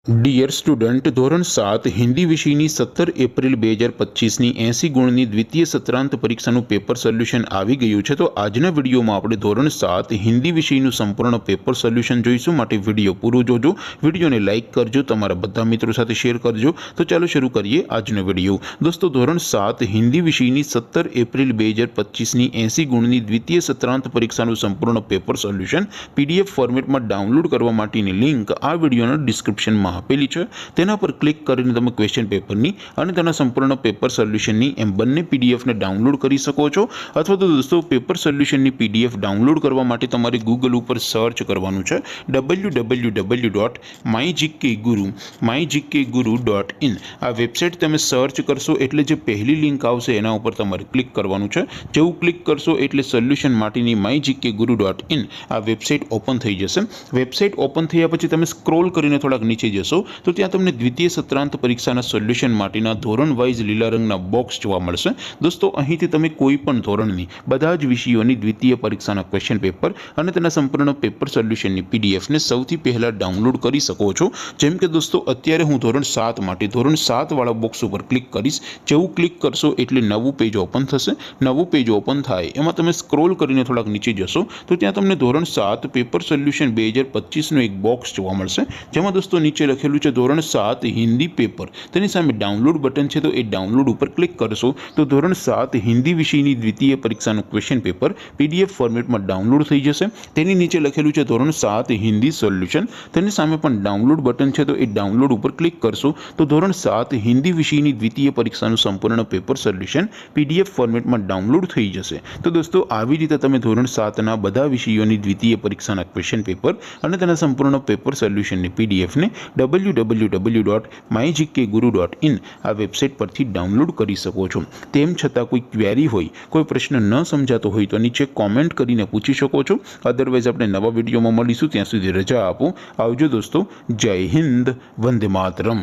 Dear student, ધોરણ 7 હિન્દી વિષયની 17 April 2025ની 80 ગુણની દ્વિતીય સત્રાંત પરીક્ષાનું પેપર સોલ્યુશન આવી ગયું છે। તો આજના વિડીયોમાં આપણે ધોરણ 7 હિન્દી વિષયનું સંપૂર્ણ પેપર સોલ્યુશન જોઈશું। માટે વિડીયો પૂરો જોજો, વિડીયોને લાઇક કરજો, તમારા બધા મિત્રો સાથે શેર કરજો। તો ચાલો શરૂ કરીએ આજનો વિડીયો। દોસ્તો, ધોરણ 7 હિન્દી વિષયની 17 એપ્રિલ 2025ની 80 ગુણની દ્વિતીય સત્રાંત પરીક્ષાનું સંપૂર્ણ પેપર સોલ્યુશન PDF ફોર્મેટમાં ડાઉનલોડ કરવા માટેની લિંક આ વિડીયોના ડિસ્ક્રિપ્શનમાં આપેલી છે। તેના પર ક્લિક કરીને તમે ક્વેશ્ચન પેપરની અને તેના સંપૂર્ણ પેપર સોલ્યુશનની એમ બંને પીડીએફને ડાઉનલોડ કરી શકો છો। અથવા તો દોસ્તો, પેપર સોલ્યુશનની પીડીએફ ડાઉનલોડ કરવા માટે તમારે ગૂગલ ઉપર સર્ચ કરવાનું છે www.mygkguru.in। આ વેબસાઇટ તમે સર્ચ કરશો એટલે જે પહેલી લિંક આવશે એના ઉપર તમારે ક્લિક કરવાનું છે। જેવું ક્લિક કરશો એટલે સોલ્યુશન માટેની mygkguru.in આ વેબસાઇટ ઓપન થઈ જશે। વેબસાઇટ ઓપન થયા પછી તમે સ્ક્રોલ કરીને થોડાક નીચે જશો તો ત્યાં તમને દ્વિતીય સત્રાંત પરીક્ષાના સોલ્યુશન માટેના ધોરણ વાઇઝ લીલા રંગના બોક્સ જોવા મળશે। દોસ્તો, અહીંથી તમે કોઈ પણ ધોરણની બધા જ વિષયોની દ્વિતીય પરીક્ષાના ક્વેશ્ચન પેપર અને તેના સંપૂર્ણ પેપર સોલ્યુશનની પીડીએફને સૌથી પહેલાં ડાઉનલોડ કરી શકો છો। જેમ કે દોસ્તો, અત્યારે હું ધોરણ 7 માટે ધોરણ 7 વાળા બોક્સ ઉપર ક્લિક કરીશ। જેવું ક્લિક કરશો એટલે નવું પેજ ઓપન થશે। નવું પેજ ઓપન થાય એમાં તમે સ્ક્રોલ કરીને થોડાક નીચે જશો તો ત્યાં તમને ધોરણ 7 પેપર સોલ્યુશન 2025નું એક બોક્સ જોવા મળશે। જેમાં દોસ્તો નીચે લખેલું છે ધોરણ 7 હિન્દી પેપર। તેની સામે ડાઉનલોડ બટન છે, તો એ ડાઉનલોડ ઉપર ક્લિક કરશો તો ધોરણ 7 હિન્દી વિષયની દ્વિતીય પરીક્ષાનું ક્વેશ્ચન પેપર PDF ફોર્મેટમાં ડાઉનલોડ થઈ જશે। તેની નીચે લખેલું છે ધોરણ 7 હિન્દી સોલ્યુશન। તેની સામે પણ ડાઉનલોડ બટન છે, તો એ ડાઉનલોડ ઉપર ક્લિક કરશો તો ધોરણ 7 હિન્દી વિષયની દ્વિતીય પરીક્ષાનું સંપૂર્ણ પેપર સોલ્યુશન PDF ફોર્મેટમાં ડાઉનલોડ થઈ જશે। તો દોસ્તો, આવી રીતે તમે ધોરણ 7ના બધા વિષયોની દ્વિતીય પરીક્ષાના ક્વેશ્ચન પેપર અને તેના સંપૂર્ણ પેપર સોલ્યુશનની પીડીએફને www.mygkguru.in આ વેબસાઇટ પરથી ડાઉનલોડ કરી શકો છો। તેમ છતાં કોઈ ક્વેરી હોય, કોઈ પ્રશ્ન ન સમજાતો હોય તો નીચે કોમેન્ટ કરીને પૂછી શકો છો। અદરવાઇઝ આપણે નવા વિડીયોમાં મળીશું, ત્યાં સુધી રજા આપો। આવજો દોસ્તો, જય હિન્દ, વંદે માતરમ।